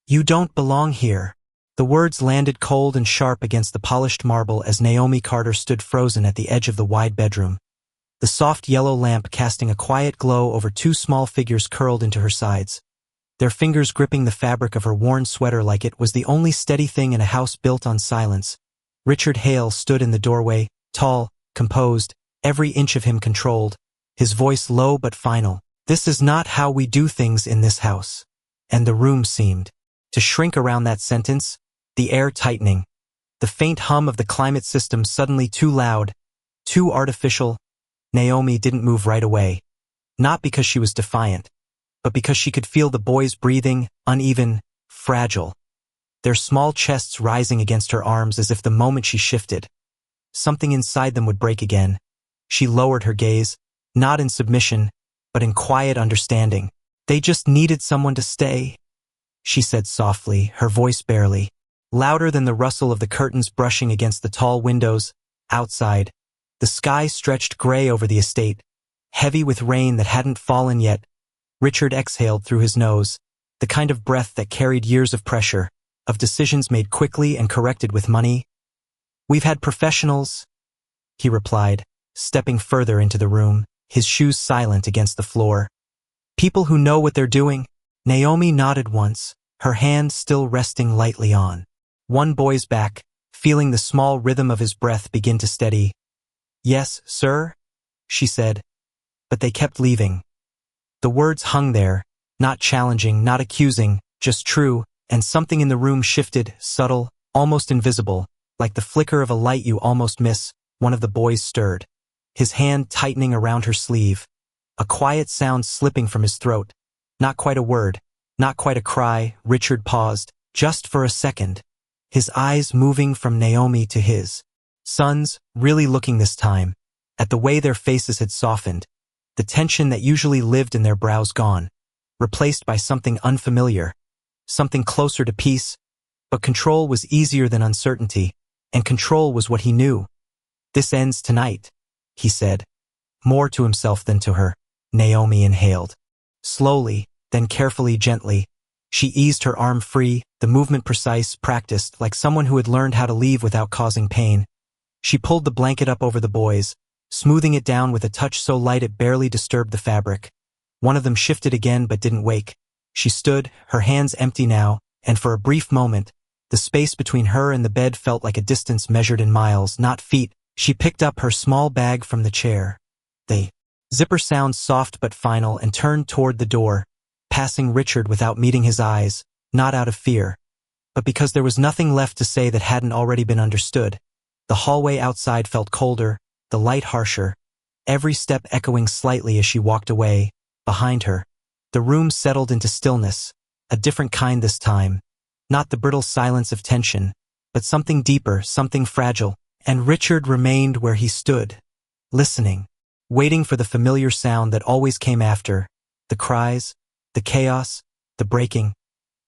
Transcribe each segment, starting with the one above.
"You don't belong here." The words landed cold and sharp against the polished marble as Naomi Carter stood frozen at the edge of the wide bedroom, the soft yellow lamp casting a quiet glow over two small figures curled into her sides, their fingers gripping the fabric of her worn sweater like it was the only steady thing in a house built on silence. Richard Hale stood in the doorway, tall, composed, every inch of him controlled, his voice low but final. "This is not how we do things in this house." And the room seemed to shrink around that sentence, the air tightening, the faint hum of the climate system suddenly too loud, too artificial. Naomi didn't move right away, not because she was defiant, but because she could feel the boys breathing, uneven, fragile, their small chests rising against her arms as if the moment she shifted, something inside them would break again. She lowered her gaze, not in submission, but in quiet understanding. "They just needed someone to stay," she said softly, her voice barely, louder than the rustle of the curtains brushing against the tall windows. Outside, the sky stretched gray over the estate, heavy with rain that hadn't fallen yet. Richard exhaled through his nose, the kind of breath that carried years of pressure, of decisions made quickly and corrected with money. "We've had professionals," he replied, stepping further into the room, his shoes silent against the floor. "People who know what they're doing." Naomi nodded once, her hand still resting lightly on one boy's back, feeling the small rhythm of his breath begin to steady. "Yes, sir," she said, but they kept leaving. The words hung there, not challenging, not accusing, just true, and something in the room shifted, subtle, almost invisible, like the flicker of a light you almost miss. One of the boys stirred, his hand tightening around her sleeve, a quiet sound slipping from his throat. Not quite a word, not quite a cry. Richard paused, just for a second, his eyes moving from Naomi to his sons, really looking this time, at the way their faces had softened, the tension that usually lived in their brows gone, replaced by something unfamiliar, something closer to peace. But control was easier than uncertainty, and control was what he knew. "This ends tonight," he said, more to himself than to her. Naomi inhaled. Slowly, then carefully, gently, she eased her arm free, the movement precise, practiced, like someone who had learned how to leave without causing pain. She pulled the blanket up over the boys, smoothing it down with a touch so light it barely disturbed the fabric. One of them shifted again but didn't wake. She stood, her hands empty now, and for a brief moment, the space between her and the bed felt like a distance measured in miles, not feet. She picked up her small bag from the chair. The zipper sounds soft but final, and turned toward the door, passing Richard without meeting his eyes, not out of fear, but because there was nothing left to say that hadn't already been understood. The hallway outside felt colder, the light harsher, every step echoing slightly as she walked away. Behind her, the room settled into stillness, a different kind this time, not the brittle silence of tension, but something deeper, something fragile. And Richard remained where he stood, listening, waiting for the familiar sound that always came after, the cries, the chaos, the breaking.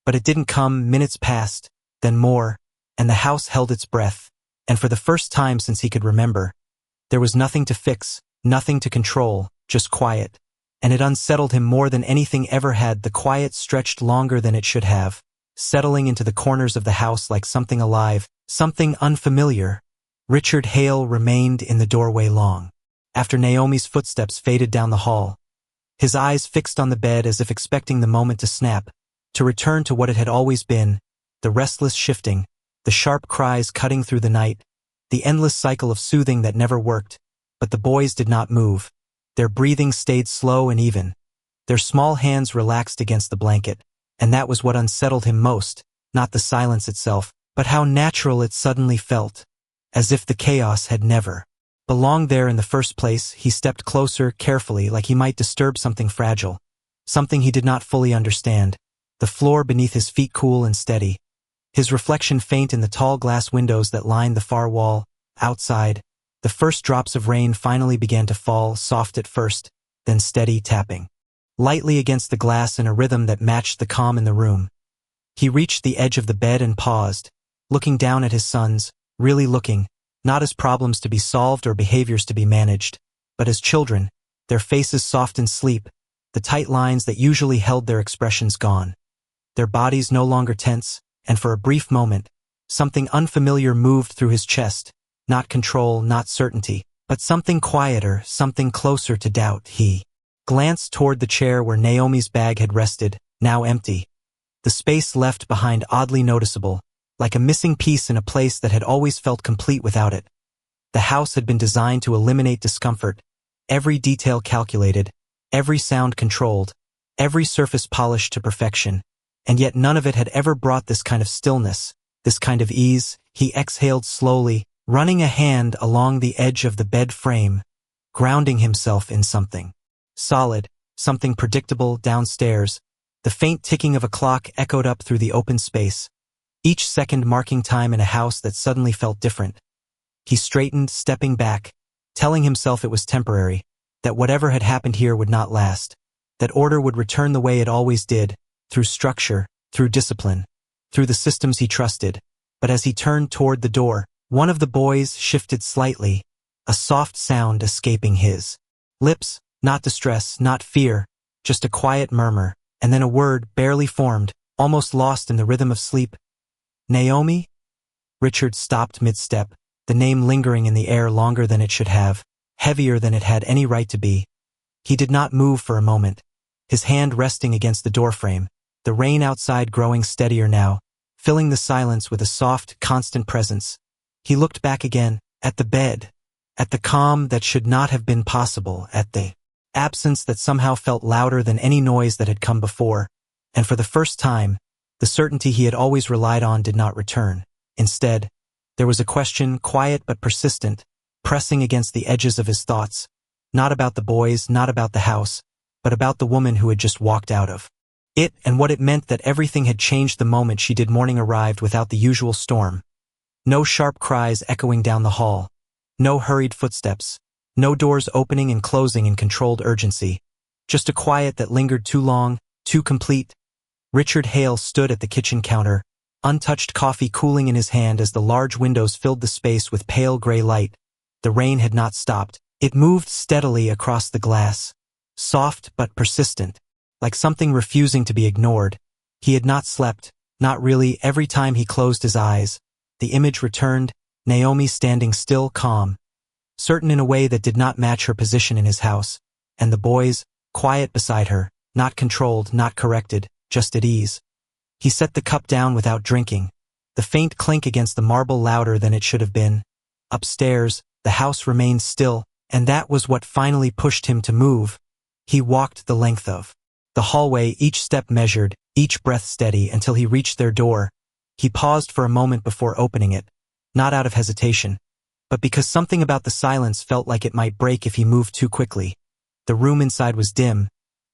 But it didn't come. Minutes passed, then more, and the house held its breath, and for the first time since he could remember, there was nothing to fix, nothing to control, just quiet. And it unsettled him more than anything ever had. The quiet stretched longer than it should have, settling into the corners of the house like something alive, something unfamiliar. Richard Hale remained in the doorway long, after Naomi's footsteps faded down the hall, his eyes fixed on the bed as if expecting the moment to snap, to return to what it had always been, the restless shifting, the sharp cries cutting through the night, the endless cycle of soothing that never worked. But the boys did not move. Their breathing stayed slow and even. Their small hands relaxed against the blanket, and that was what unsettled him most, not the silence itself, but how natural it suddenly felt. As if the chaos had never belonged there in the first place. He stepped closer, carefully, like he might disturb something fragile, something he did not fully understand. The floor beneath his feet cool and steady, his reflection faint in the tall glass windows that lined the far wall. Outside, the first drops of rain finally began to fall, soft at first, then steady, tapping lightly against the glass in a rhythm that matched the calm in the room. He reached the edge of the bed and paused, looking down at his sons, really looking, not as problems to be solved or behaviors to be managed, but as children, their faces soft in sleep, the tight lines that usually held their expressions gone. their bodies no longer tense, and for a brief moment, something unfamiliar moved through his chest, not control, not certainty, but something quieter, something closer to doubt. He glanced toward the chair where Naomi's bag had rested, now empty. The space left behind oddly noticeable, like a missing piece in a place that had always felt complete without it. The house had been designed to eliminate discomfort, every detail calculated, every sound controlled, every surface polished to perfection, and yet none of it had ever brought this kind of stillness, this kind of ease. He exhaled slowly, running a hand along the edge of the bed frame, grounding himself in something solid, something predictable. Downstairs, the faint ticking of a clock echoed up through the open space, each second marking time in a house that suddenly felt different. He straightened, stepping back, telling himself it was temporary, that whatever had happened here would not last, that order would return the way it always did, through structure, through discipline, through the systems he trusted. But as he turned toward the door, one of the boys shifted slightly, a soft sound escaping his lips, not distress, not fear, just a quiet murmur, and then a word barely formed, almost lost in the rhythm of sleep. Naomi? Richard stopped mid-step, the name lingering in the air longer than it should have, heavier than it had any right to be. He did not move for a moment, his hand resting against the doorframe, the rain outside growing steadier now, filling the silence with a soft, constant presence. He looked back again, at the bed, at the calm that should not have been possible, at the absence that somehow felt louder than any noise that had come before, and for the first time, the certainty he had always relied on did not return. Instead, there was a question, quiet but persistent, pressing against the edges of his thoughts, not about the boys, not about the house, but about the woman who had just walked out of it, and what it meant that everything had changed the moment she did. Morning arrived without the usual storm. No sharp cries echoing down the hall, no hurried footsteps, no doors opening and closing in controlled urgency, just a quiet that lingered too long, too complete. Richard Hale stood at the kitchen counter, untouched coffee cooling in his hand as the large windows filled the space with pale gray light. The rain had not stopped. It moved steadily across the glass, soft but persistent, like something refusing to be ignored. He had not slept, not really. Every time he closed his eyes, the image returned, Naomi standing still, calm, certain in a way that did not match her position in his house, and the boys, quiet beside her, not controlled, not corrected, just at ease. He set the cup down without drinking, the faint clink against the marble louder than it should have been. Upstairs, the house remained still, and that was what finally pushed him to move. He walked the length of the hallway, each step measured, each breath steady, until he reached their door. He paused for a moment before opening it, not out of hesitation, but because something about the silence felt like it might break if he moved too quickly. The room inside was dim,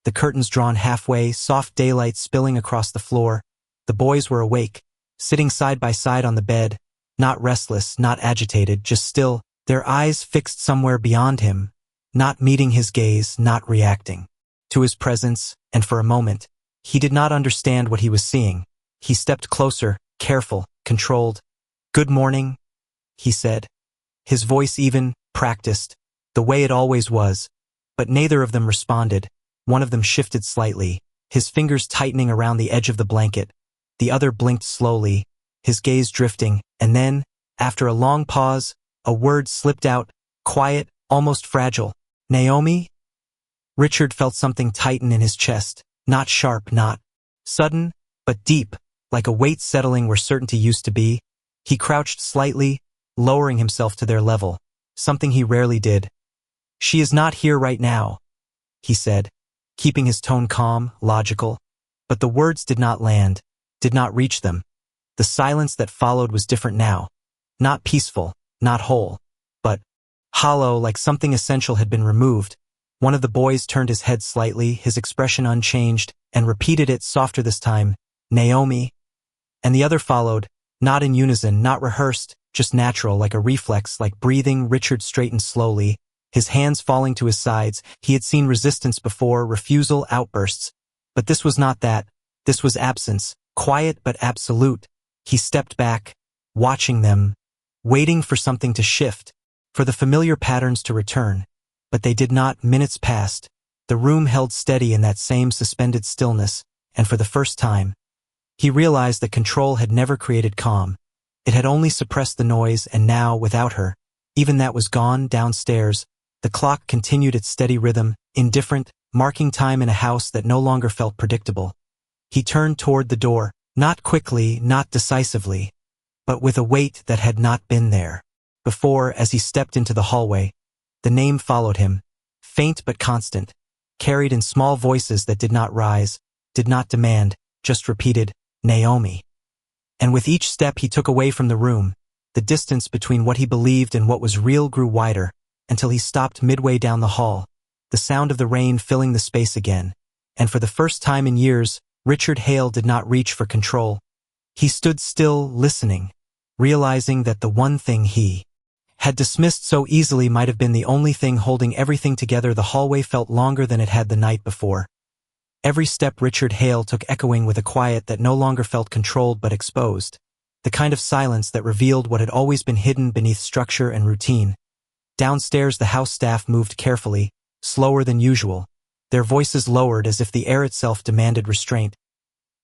the curtains drawn halfway, soft daylight spilling across the floor. The boys were awake, sitting side by side on the bed, not restless, not agitated, just still, their eyes fixed somewhere beyond him, not meeting his gaze, not reacting to his presence, and for a moment, he did not understand what he was seeing. He stepped closer, careful, controlled. "Good morning," he said, his voice even, practiced, the way it always was, but neither of them responded. One of them shifted slightly, his fingers tightening around the edge of the blanket. The other blinked slowly, his gaze drifting, and then, after a long pause, a word slipped out, quiet, almost fragile. "Naomi?" Richard felt something tighten in his chest, not sharp, not sudden, but deep, like a weight settling where certainty used to be. He crouched slightly, lowering himself to their level, something he rarely did. "She is not here right now," he said, keeping his tone calm, logical. But the words did not land, did not reach them. The silence that followed was different now. Not peaceful, not whole, but hollow, like something essential had been removed. One of the boys turned his head slightly, his expression unchanged, and repeated it, softer this time, "Naomi?" And the other followed, not in unison, not rehearsed, just natural, like a reflex, like breathing. Richard straightened slowly, his hands falling to his sides. He had seen resistance before, refusal, outbursts. But this was not that. This was absence, quiet but absolute. He stepped back, watching them, waiting for something to shift, for the familiar patterns to return. But they did not. Minutes passed. The room held steady in that same suspended stillness, and for the first time, He realized that control had never created calm. It had only suppressed the noise, and now, without her, even that was gone. Downstairs, the clock continued its steady rhythm, indifferent, marking time in a house that no longer felt predictable. He turned toward the door, not quickly, not decisively, but with a weight that had not been there before. As he stepped into the hallway, the name followed him, faint but constant, carried in small voices that did not rise, did not demand, just repeated, Naomi. And with each step he took away from the room, the distance between what he believed and what was real grew wider, until he stopped midway down the hall, the sound of the rain filling the space again. And for the first time in years, Richard Hale did not reach for control. He stood still, listening, realizing that the one thing he had dismissed so easily might have been the only thing holding everything together. The hallway felt longer than it had the night before. Every step Richard Hale took echoing with a quiet that no longer felt controlled but exposed, the kind of silence that revealed what had always been hidden beneath structure and routine. Downstairs the house staff moved carefully, slower than usual, their voices lowered as if the air itself demanded restraint.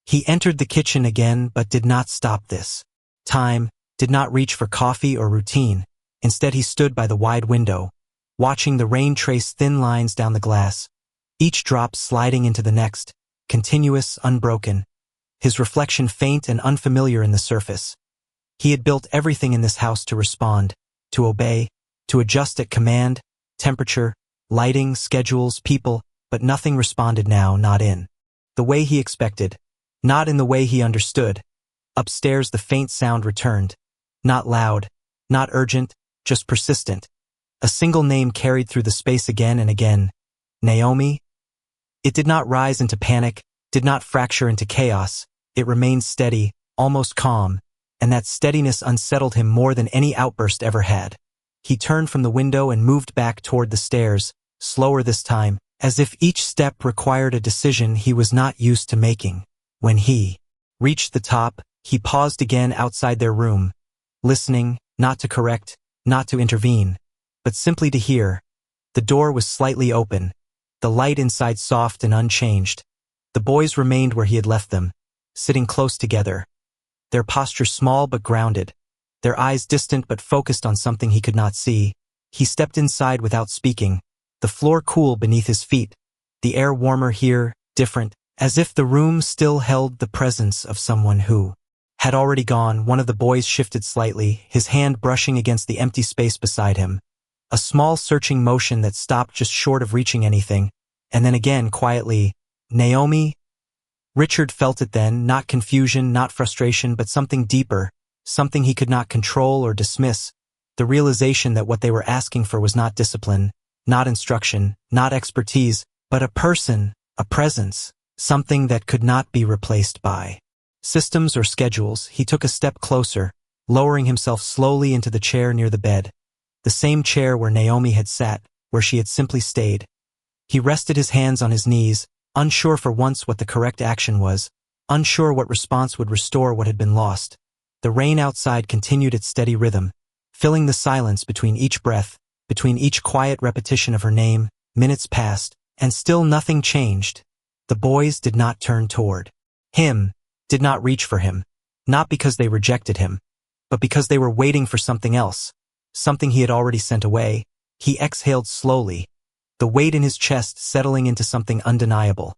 He entered the kitchen again but did not stop this time, did not reach for coffee or routine. Instead he stood by the wide window, watching the rain trace thin lines down the glass, each drop sliding into the next, continuous, unbroken, his reflection faint and unfamiliar in the surface. He had built everything in this house to respond, to obey, to adjust at command, temperature, lighting, schedules, people, but nothing responded now, not in the way he expected, not in the way he understood. Upstairs the faint sound returned, not loud, not urgent, just persistent. A single name carried through the space again and again. Naomi? It did not rise into panic, did not fracture into chaos. It remained steady, almost calm, and that steadiness unsettled him more than any outburst ever had. He turned from the window and moved back toward the stairs, slower this time, as if each step required a decision he was not used to making. When he reached the top, he paused again outside their room, listening, not to correct, not to intervene, but simply to hear. The door was slightly open, the light inside soft and unchanged. The boys remained where he had left them, sitting close together, their posture small but grounded, their eyes distant but focused on something he could not see. He stepped inside without speaking, the floor cool beneath his feet, the air warmer here, different, as if the room still held the presence of someone who had already gone. One of the boys shifted slightly, his hand brushing against the empty space beside him. A small searching motion that stopped just short of reaching anything, and then again quietly, Naomi? Richard felt it then, not confusion, not frustration, but something deeper, something he could not control or dismiss, the realization that what they were asking for was not discipline, not instruction, not expertise, but a person, a presence, something that could not be replaced by systems or schedules. He took a step closer, lowering himself slowly into the chair near the bed, the same chair where Naomi had sat, where she had simply stayed. He rested his hands on his knees, unsure for once what the correct action was, unsure what response would restore what had been lost. The rain outside continued its steady rhythm, filling the silence between each breath, between each quiet repetition of her name. Minutes passed, and still nothing changed. The boys did not turn toward him, did not reach for him, not because they rejected him, but because they were waiting for something else, something he had already sent away. He exhaled slowly, the weight in his chest settling into something undeniable,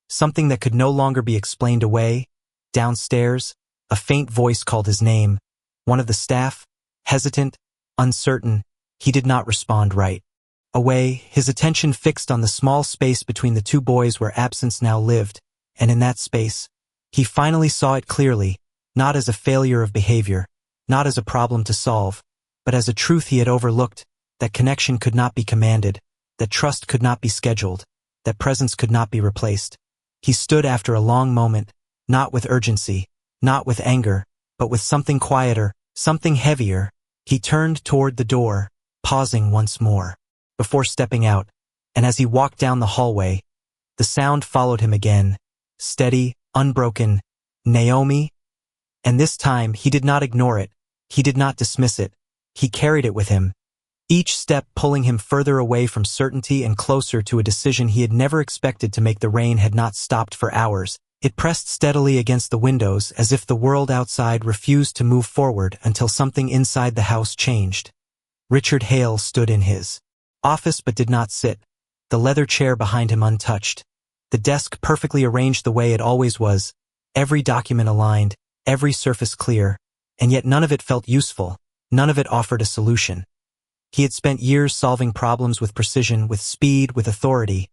something that could no longer be explained away. Downstairs, a faint voice called his name, one of the staff, hesitant, uncertain. He did not respond right away, his attention fixed on the small space between the two boys where absence now lived, and in that space, he finally saw it clearly, not as a failure of behavior, not as a problem to solve, but as a truth he had overlooked, that connection could not be commanded, that trust could not be scheduled, that presence could not be replaced. He stood after a long moment, not with urgency, not with anger, but with something quieter, something heavier. He turned toward the door, pausing once more before stepping out, and as he walked down the hallway, the sound followed him again, steady, unbroken, Naomi? And this time he did not ignore it, he did not dismiss it, he carried it with him, each step pulling him further away from certainty and closer to a decision he had never expected to make. The rain had not stopped for hours, It pressed steadily against the windows as if the world outside refused to move forward until something inside the house changed. Richard Hale stood in his office but did not sit, the leather chair behind him untouched. The desk perfectly arranged the way it always was, every document aligned, every surface clear, and yet none of it felt useful, none of it offered a solution. He had spent years solving problems with precision, with speed, with authority.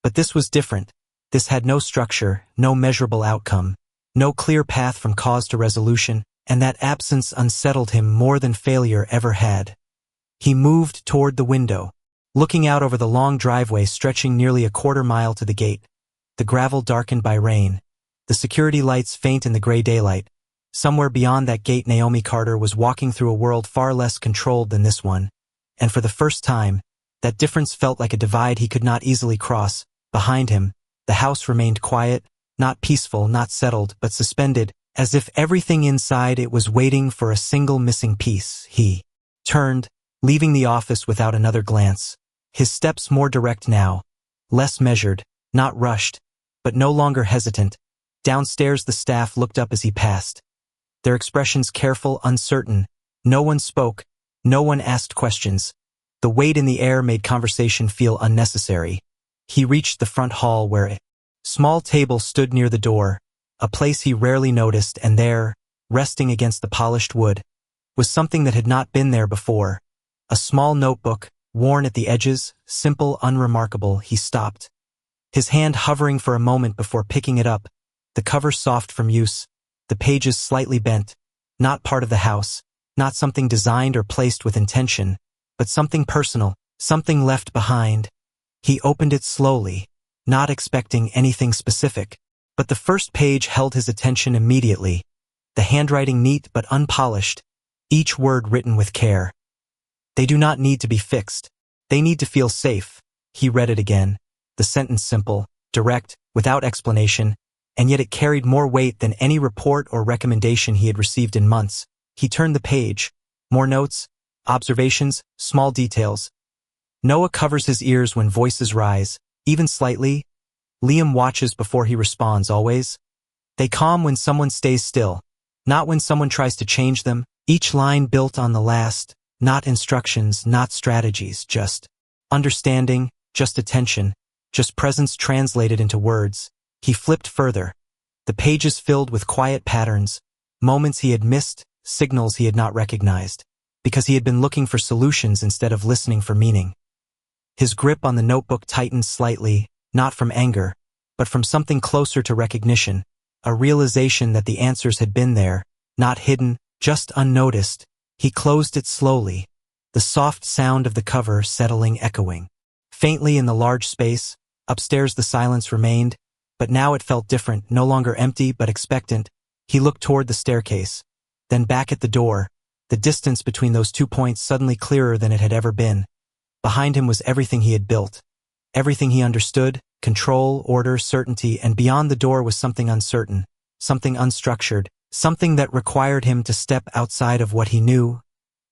But this was different. This had no structure, no measurable outcome, no clear path from cause to resolution, and that absence unsettled him more than failure ever had. He moved toward the window, looking out over the long driveway stretching nearly a quarter-mile to the gate, the gravel darkened by rain, the security lights faint in the gray daylight. Somewhere beyond that gate Naomi Carter was walking through a world far less controlled than this one, and for the first time, that difference felt like a divide he could not easily cross. Behind him, the house remained quiet, not peaceful, not settled, but suspended, as if everything inside it was waiting for a single missing piece. He turned, leaving the office without another glance, his steps more direct now, less measured, not rushed, but no longer hesitant. Downstairs the staff looked up as he passed, their expressions careful, uncertain. No one spoke, no one asked questions. The weight in the air made conversation feel unnecessary. He reached the front hall where a small table stood near the door, a place he rarely noticed, and there, resting against the polished wood, was something that had not been there before. A small notebook, worn at the edges, simple, unremarkable. He stopped, his hand hovering for a moment before picking it up, the cover soft from use, the pages slightly bent, not part of the house, not something designed or placed with intention, but something personal, something left behind. He opened it slowly, not expecting anything specific, but the first page held his attention immediately, the handwriting neat but unpolished, each word written with care. They do not need to be fixed. They need to feel safe. He read it again, the sentence simple, direct, without explanation, and yet it carried more weight than any report or recommendation he had received in months. He turned the page. More notes, observations, small details. Noah covers his ears when voices rise, even slightly. Liam watches before he responds always. They calm when someone stays still, not when someone tries to change them. Each line built on the last, not instructions, not strategies, just understanding, just attention, just presence translated into words. He flipped further. The pages filled with quiet patterns, moments he had missed, signals he had not recognized, because he had been looking for solutions instead of listening for meaning. His grip on the notebook tightened slightly, not from anger, but from something closer to recognition, a realization that the answers had been there, not hidden, just unnoticed. He closed it slowly, the soft sound of the cover settling, echoing faintly in the large space. Upstairs the silence remained, but now it felt different, no longer empty but expectant. He looked toward the staircase, then back at the door, the distance between those 2 points suddenly clearer than it had ever been. Behind him was everything he had built, everything he understood, control, order, certainty, and beyond the door was something uncertain, something unstructured, something that required him to step outside of what he knew.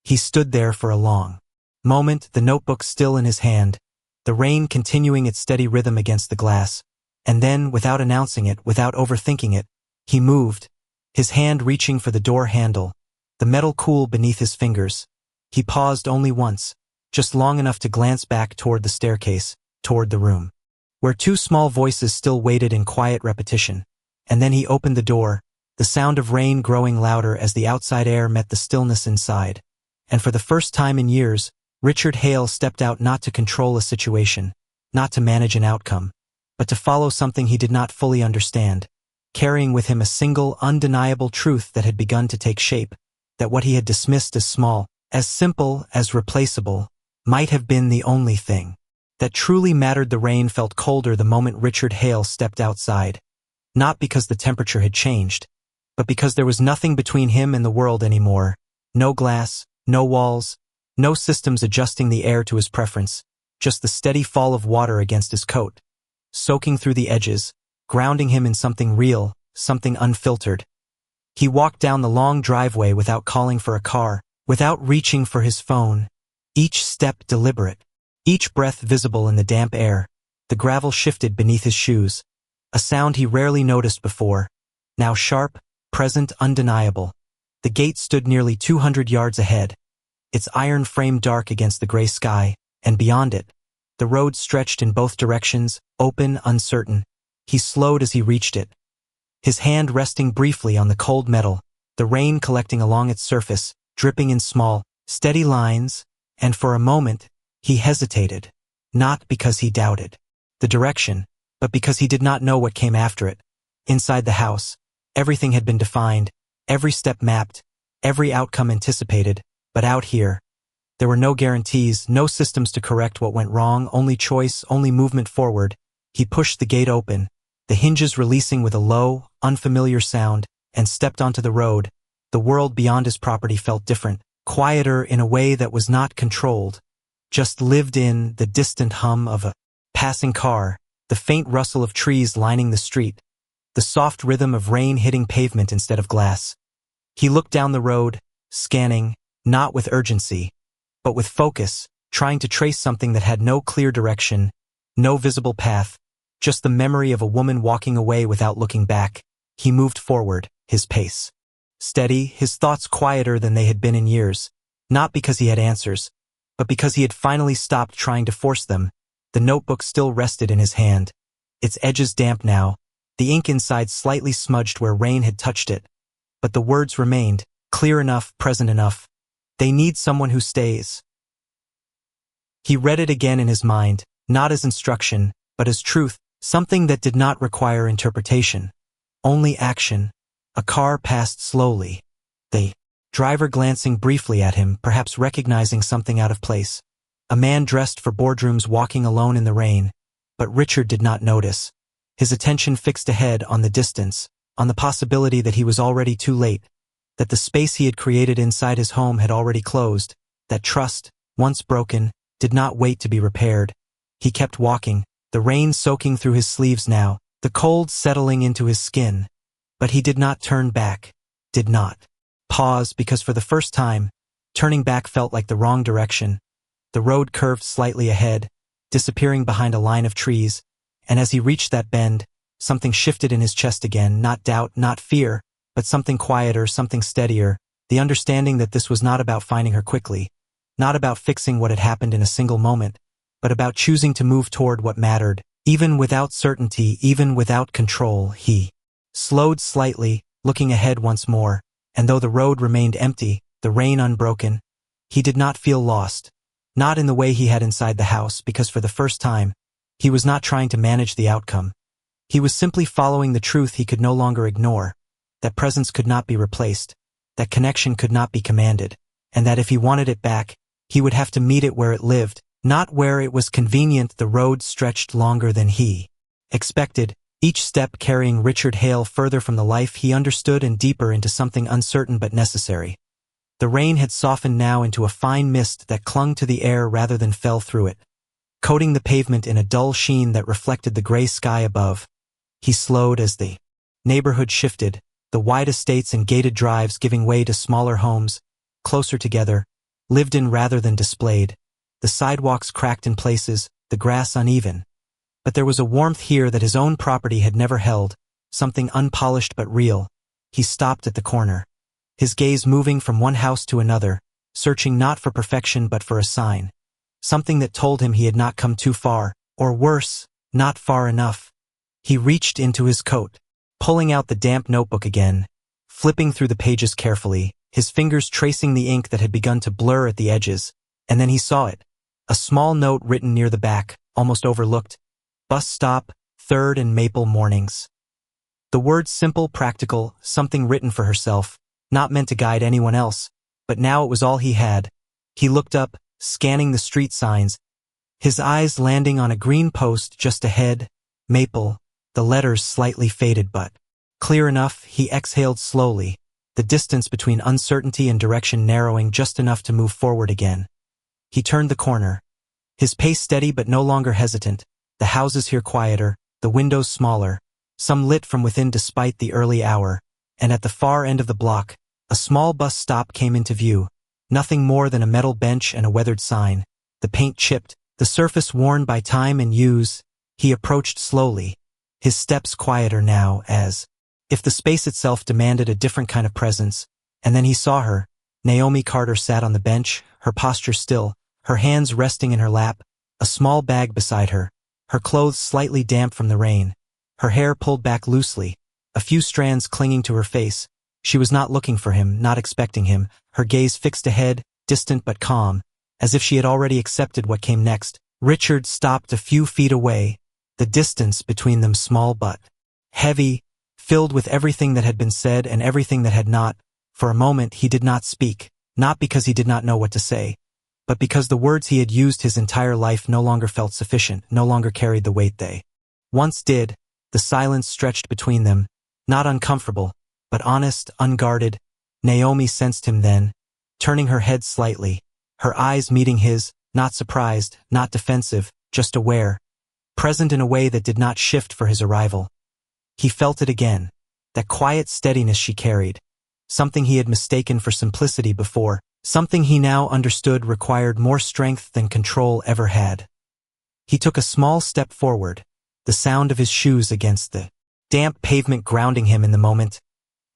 He stood there for a long moment, the notebook still in his hand, the rain continuing its steady rhythm against the glass, and then, without announcing it, without overthinking it, he moved, his hand reaching for the door handle, the metal cool beneath his fingers. He paused only once, just long enough to glance back toward the staircase, toward the room, where 2 small voices still waited in quiet repetition. And then he opened the door, the sound of rain growing louder as the outside air met the stillness inside. And for the first time in years, Richard Hale stepped out, not to control a situation, not to manage an outcome, but to follow something he did not fully understand, carrying with him a single, undeniable truth that had begun to take shape, that what he had dismissed as small, as simple, as replaceable, might have been the only thing that truly mattered. The rain felt colder the moment Richard Hale stepped outside, not because the temperature had changed, but because there was nothing between him and the world anymore. No glass, no walls, no systems adjusting the air to his preference, just the steady fall of water against his coat, soaking through the edges, grounding him in something real, something unfiltered. He walked down the long driveway without calling for a car, without reaching for his phone, each step deliberate, each breath visible in the damp air. The gravel shifted beneath his shoes, a sound he rarely noticed before, now sharp, present, undeniable. The gate stood nearly 200 yards ahead, its iron frame dark against the gray sky, and beyond it, the road stretched in both directions, open, uncertain. He slowed as he reached it, his hand resting briefly on the cold metal, the rain collecting along its surface, dripping in small, steady lines, and for a moment, he hesitated, not because he doubted the direction, but because he did not know what came after it. Inside the house, everything had been defined, every step mapped, every outcome anticipated, but out here, there were no guarantees, no systems to correct what went wrong, only choice, only movement forward. He pushed the gate open, the hinges releasing with a low, unfamiliar sound, and stepped onto the road. The world beyond his property felt different, quieter in a way that was not controlled, just lived in. The distant hum of a passing car, the faint rustle of trees lining the street, the soft rhythm of rain hitting pavement instead of glass. He looked down the road, scanning, not with urgency, but with focus, trying to trace something that had no clear direction, no visible path, just the memory of a woman walking away without looking back. He moved forward, his pace steady, his thoughts quieter than they had been in years, not because he had answers, but because he had finally stopped trying to force them. The notebook still rested in his hand, its edges damp now, the ink inside slightly smudged where rain had touched it, but the words remained, clear enough, present enough. They need someone who stays. He read it again in his mind, not as instruction, but as truth, something that did not require interpretation, only action. A car passed slowly, the driver glancing briefly at him, perhaps recognizing something out of place. A man dressed for boardrooms walking alone in the rain, but Richard did not notice. His attention fixed ahead on the distance, on the possibility that he was already too late, that the space he had created inside his home had already closed, that trust, once broken, did not wait to be repaired. He kept walking, the rain soaking through his sleeves now, the cold settling into his skin. But he did not turn back, did not pause, because for the first time, turning back felt like the wrong direction. The road curved slightly ahead, disappearing behind a line of trees, and as he reached that bend, something shifted in his chest again, not doubt, not fear, but something quieter, something steadier, the understanding that this was not about finding her quickly, not about fixing what had happened in a single moment, but about choosing to move toward what mattered, even without certainty, even without control. He slowed slightly, looking ahead once more, and though the road remained empty, the rain unbroken, he did not feel lost, not in the way he had inside the house, because for the first time, he was not trying to manage the outcome. He was simply following the truth he could no longer ignore, that presence could not be replaced, that connection could not be commanded, and that if he wanted it back, he would have to meet it where it lived, not where it was convenient. The road stretched longer than he expected, each step carrying Richard Hale further from the life he understood and deeper into something uncertain but necessary. The rain had softened now into a fine mist that clung to the air rather than fell through it, coating the pavement in a dull sheen that reflected the gray sky above. He slowed as the neighborhood shifted, the wide estates and gated drives giving way to smaller homes, closer together, lived in rather than displayed. The sidewalks cracked in places, the grass uneven. But there was a warmth here that his own property had never held, something unpolished but real. He stopped at the corner, his gaze moving from one house to another, searching not for perfection but for a sign, something that told him he had not come too far, or worse, not far enough. He reached into his coat, pulling out the damp notebook again, flipping through the pages carefully, his fingers tracing the ink that had begun to blur at the edges, and then he saw it, a small note written near the back, almost overlooked. Bus stop, 3rd and Maple mornings. The words simple, practical, something written for herself, not meant to guide anyone else, but now it was all he had. He looked up, scanning the street signs, his eyes landing on a green post just ahead, Maple, the letters slightly faded but clear enough. He exhaled slowly, the distance between uncertainty and direction narrowing just enough to move forward again. He turned the corner, his pace steady but no longer hesitant. The houses here quieter, the windows smaller, some lit from within despite the early hour, and at the far end of the block, a small bus stop came into view, nothing more than a metal bench and a weathered sign, the paint chipped, the surface worn by time and use. He approached slowly, his steps quieter now, as if the space itself demanded a different kind of presence. And then he saw her. Naomi Carter sat on the bench, her posture still, her hands resting in her lap, a small bag beside her, her clothes slightly damp from the rain, her hair pulled back loosely, a few strands clinging to her face. She was not looking for him, not expecting him, her gaze fixed ahead, distant but calm, as if she had already accepted what came next. Richard stopped a few feet away, the distance between them small but heavy, filled with everything that had been said and everything that had not. For a moment he did not speak, not because he did not know what to say, but because the words he had used his entire life no longer felt sufficient, no longer carried the weight they once did. The silence stretched between them, not uncomfortable, but honest, unguarded. Naomi sensed him then, turning her head slightly, her eyes meeting his, not surprised, not defensive, just aware, present in a way that did not shift for his arrival. He felt it again, that quiet steadiness she carried, something he had mistaken for simplicity before, something he now understood required more strength than control ever had. He took a small step forward, the sound of his shoes against the damp pavement grounding him in the moment.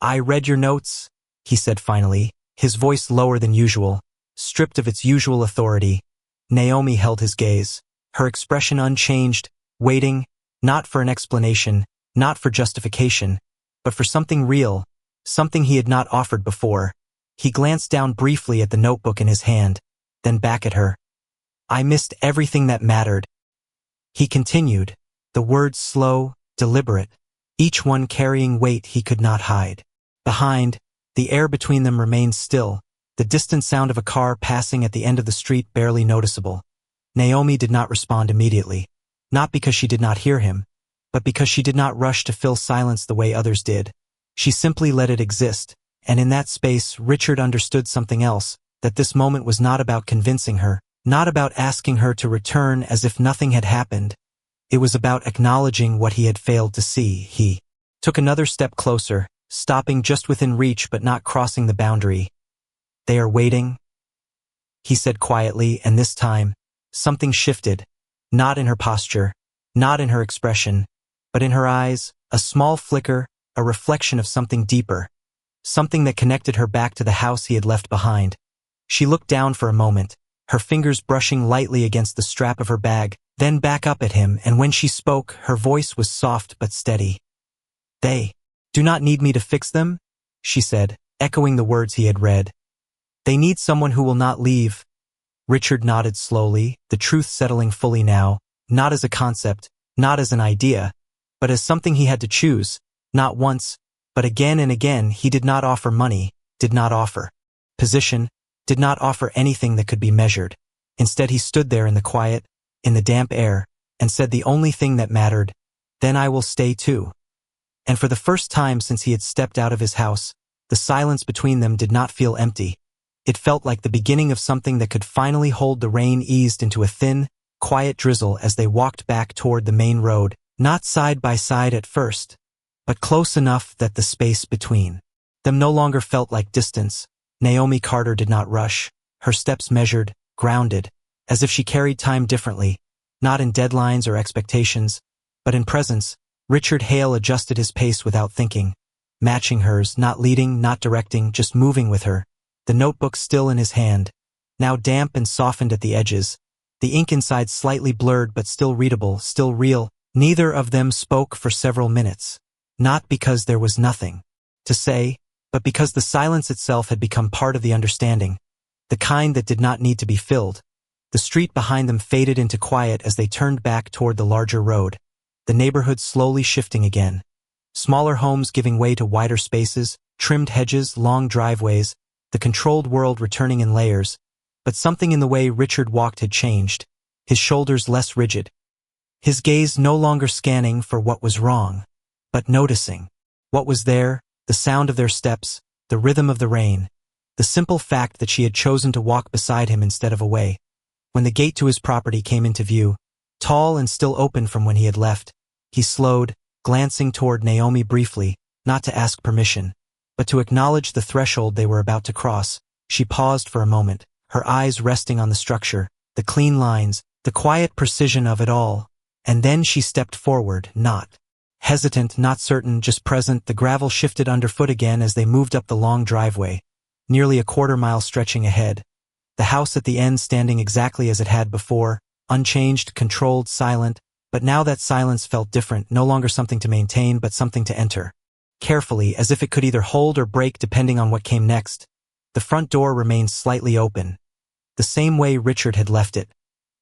"I read your notes," he said finally, his voice lower than usual, stripped of its usual authority. Naomi held his gaze, her expression unchanged, waiting, not for an explanation, not for justification, but for something real, something he had not offered before. He glanced down briefly at the notebook in his hand, then back at her. "I missed everything that mattered," he continued, the words slow, deliberate, each one carrying weight he could not hide. Behind, the air between them remained still, the distant sound of a car passing at the end of the street barely noticeable. Naomi did not respond immediately, not because she did not hear him, but because she did not rush to fill silence the way others did. She simply let it exist, and in that space Richard understood something else, that this moment was not about convincing her, not about asking her to return as if nothing had happened. It was about acknowledging what he had failed to see. He took another step closer, stopping just within reach but not crossing the boundary. "They are waiting," he said quietly, and this time, something shifted, not in her posture, not in her expression, but in her eyes, a small flicker, a reflection of something deeper, something that connected her back to the house he had left behind. She looked down for a moment, her fingers brushing lightly against the strap of her bag, then back up at him, and when she spoke, her voice was soft but steady. "They do not need me to fix them," she said, echoing the words he had read. "They need someone who will not leave." Richard nodded slowly, the truth settling fully now, not as a concept, not as an idea, but as something he had to choose. Not once, but again and again he did not offer money, did not offer position, did not offer anything that could be measured. Instead he stood there in the quiet, in the damp air, and said the only thing that mattered, "Then I will stay too." And for the first time since he had stepped out of his house, the silence between them did not feel empty. It felt like the beginning of something that could finally hold. The rain eased into a thin, quiet drizzle as they walked back toward the main road, not side by side at first, but close enough that the space between them no longer felt like distance. Naomi Carter did not rush, her steps measured, grounded, as if she carried time differently, not in deadlines or expectations, but in presence. Richard Hale adjusted his pace without thinking, matching hers, not leading, not directing, just moving with her, the notebook still in his hand, now damp and softened at the edges, the ink inside slightly blurred but still readable, still real. Neither of them spoke for several minutes, not because there was nothing to say, but because the silence itself had become part of the understanding, the kind that did not need to be filled. The street behind them faded into quiet as they turned back toward the larger road, the neighborhood slowly shifting again. Smaller homes giving way to wider spaces, trimmed hedges, long driveways, the controlled world returning in layers. But something in the way Richard walked had changed, his shoulders less rigid, his gaze no longer scanning for what was wrong, but noticing what was there, the sound of their steps, the rhythm of the rain, the simple fact that she had chosen to walk beside him instead of away. When the gate to his property came into view, tall and still open from when he had left, he slowed, glancing toward Naomi briefly, not to ask permission, but to acknowledge the threshold they were about to cross. She paused for a moment, her eyes resting on the structure, the clean lines, the quiet precision of it all, and then she stepped forward, not Hesitant, not certain, just present, the gravel shifted underfoot again as they moved up the long driveway, nearly a quarter-mile stretching ahead. The house at the end standing exactly as it had before, unchanged, controlled, silent, but now that silence felt different, no longer something to maintain but something to enter. Carefully, as if it could either hold or break depending on what came next, the front door remained slightly open, the same way Richard had left it.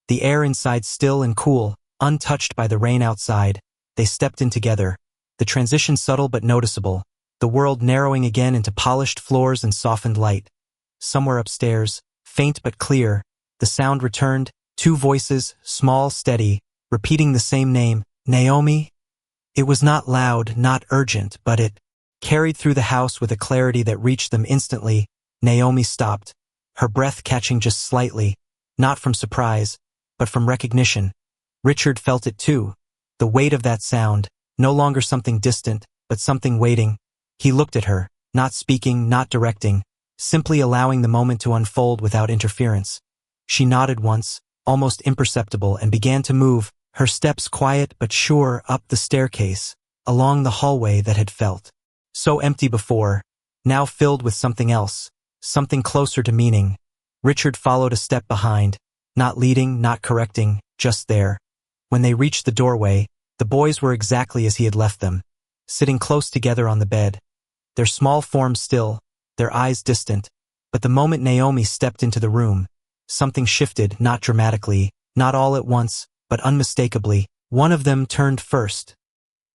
The air inside still and cool, untouched by the rain outside. They stepped in together, the transition subtle but noticeable, the world narrowing again into polished floors and softened light. Somewhere upstairs, faint but clear, the sound returned, two voices, small, steady, repeating the same name, Naomi. It was not loud, not urgent, but it carried through the house with a clarity that reached them instantly. Naomi stopped, her breath catching just slightly, not from surprise, but from recognition. Richard felt it too. The weight of that sound, no longer something distant, but something waiting. He looked at her, not speaking, not directing, simply allowing the moment to unfold without interference. She nodded once, almost imperceptible, and began to move, her steps quiet but sure, up the staircase, along the hallway that had felt so empty before, now filled with something else, something closer to meaning. Richard followed a step behind, not leading, not correcting, just there. When they reached the doorway, the boys were exactly as he had left them, sitting close together on the bed, their small forms still, their eyes distant. But the moment Naomi stepped into the room, something shifted, not dramatically, not all at once, but unmistakably. One of them turned first,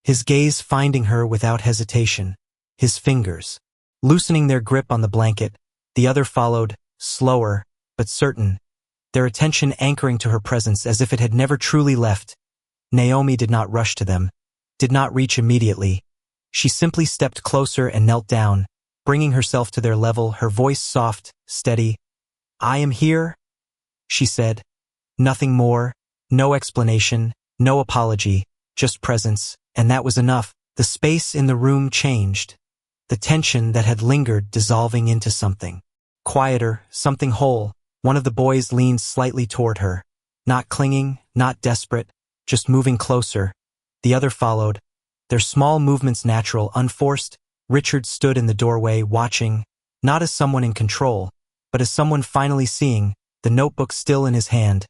his gaze finding her without hesitation, his fingers loosening their grip on the blanket. The other followed, slower, but certain, their attention anchoring to her presence as if it had never truly left. Naomi did not rush to them, did not reach immediately. She simply stepped closer and knelt down, bringing herself to their level, her voice soft, steady. "I am here," she said. Nothing more, no explanation, no apology, just presence, and that was enough. The space in the room changed, the tension that had lingered dissolving into something quieter, something whole. One of the boys leaned slightly toward her, not clinging, not desperate, just moving closer. The other followed, their small movements natural, unforced. Richard stood in the doorway watching, not as someone in control, but as someone finally seeing, the notebook still in his hand,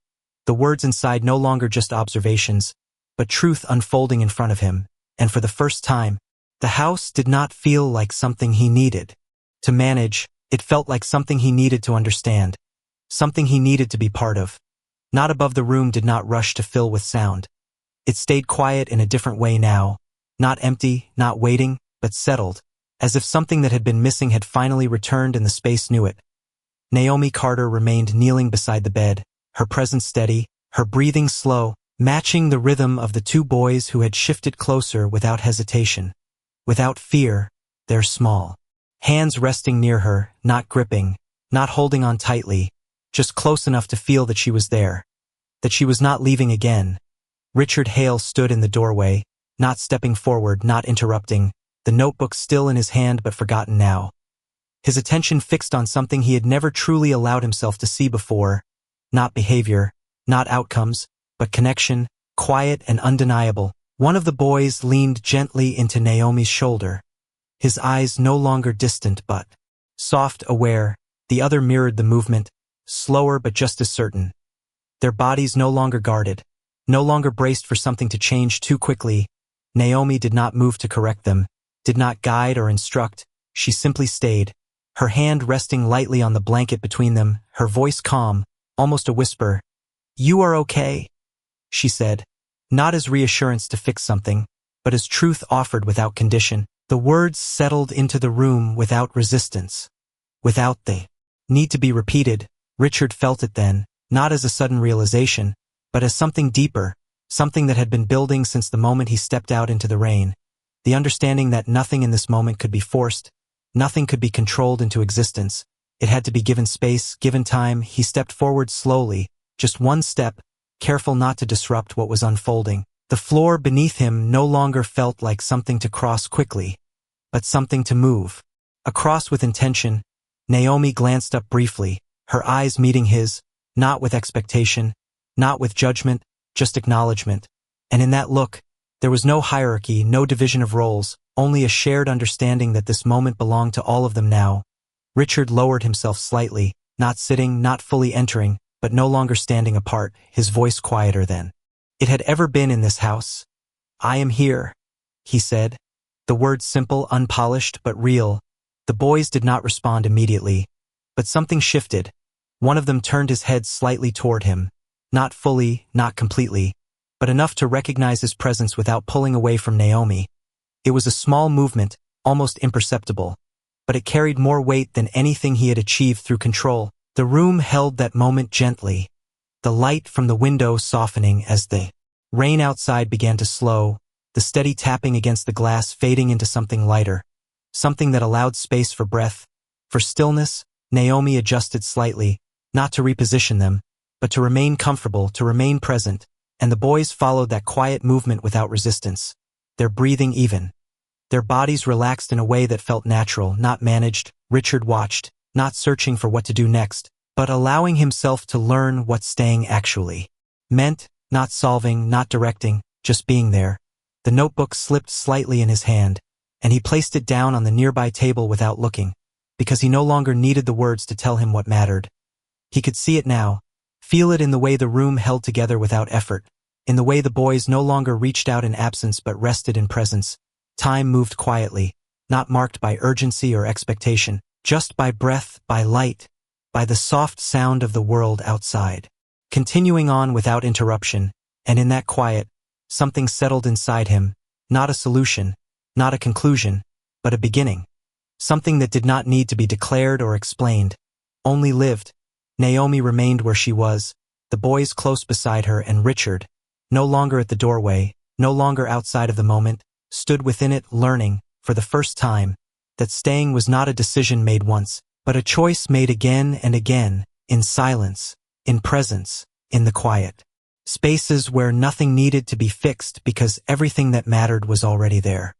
the words inside no longer just observations, but truth unfolding in front of him. And for the first time, the house did not feel like something he needed to manage. It felt like something he needed to understand, something he needed to be part of. Not above. The room did not rush to fill with sound. It stayed quiet in a different way now, not empty, not waiting, but settled, as if something that had been missing had finally returned and the space knew it. Naomi Carter remained kneeling beside the bed, her presence steady, her breathing slow, matching the rhythm of the two boys who had shifted closer without hesitation, without fear, their small hands resting near her, not gripping, not holding on tightly, just close enough to feel that she was there, that she was not leaving again. Richard Hale stood in the doorway, not stepping forward, not interrupting, the notebook still in his hand but forgotten now. His attention fixed on something he had never truly allowed himself to see before, not behavior, not outcomes, but connection, quiet and undeniable. One of the boys leaned gently into Naomi's shoulder, his eyes no longer distant but soft, aware. The other mirrored the movement, slower but just as certain. Their bodies no longer guarded, no longer braced for something to change too quickly. Naomi did not move to correct them, did not guide or instruct. She simply stayed, her hand resting lightly on the blanket between them, her voice calm, almost a whisper. "You are okay," she said, not as reassurance to fix something, but as truth offered without condition. The words settled into the room without resistance, without the need to be repeated. Richard felt it then, not as a sudden realization, but as something deeper, something that had been building since the moment he stepped out into the rain. The understanding that nothing in this moment could be forced, nothing could be controlled into existence. It had to be given space, given time. He stepped forward slowly, just one step, careful not to disrupt what was unfolding. The floor beneath him no longer felt like something to cross quickly, but something to move across with intention. Naomi glanced up briefly, her eyes meeting his, not with expectation, not with judgment, just acknowledgement. And in that look, There was no hierarchy, no division of roles, only a shared understanding that this moment belonged to all of them now. Richard lowered himself slightly, not sitting, not fully entering, but no longer standing apart, his voice quieter than it had ever been in this house. "I am here," he said. The words simple, unpolished, but real. The boys did not respond immediately, but something shifted. One of them turned his head slightly toward him, not fully, not completely, but enough to recognize his presence without pulling away from Naomi. It was a small movement, almost imperceptible, but it carried more weight than anything he had achieved through control. The room held that moment gently, the light from the window softening as the rain outside began to slow, the steady tapping against the glass fading into something lighter, something that allowed space for breath, for stillness. Naomi adjusted slightly, not to reposition them, but to remain comfortable, to remain present, and the boys followed that quiet movement without resistance, their breathing even. Their bodies relaxed in a way that felt natural, not managed. Richard watched, not searching for what to do next, but allowing himself to learn what staying actually meant, not solving, not directing, just being there. The notebook slipped slightly in his hand, and he placed it down on the nearby table without looking, because he no longer needed the words to tell him what mattered. He could see it now, feel it in the way the room held together without effort, in the way the boys no longer reached out in absence but rested in presence. Time moved quietly, not marked by urgency or expectation, just by breath, by light, by the soft sound of the world outside. Continuing on without interruption, and in that quiet, something settled inside him, not a solution, not a conclusion, but a beginning. Something that did not need to be declared or explained, only lived. Naomi remained where she was, the boys close beside her, and Richard, no longer at the doorway, no longer outside of the moment, stood within it, learning, for the first time, that staying was not a decision made once, but a choice made again and again, in silence, in presence, in the quiet. Spaces where nothing needed to be fixed because everything that mattered was already there.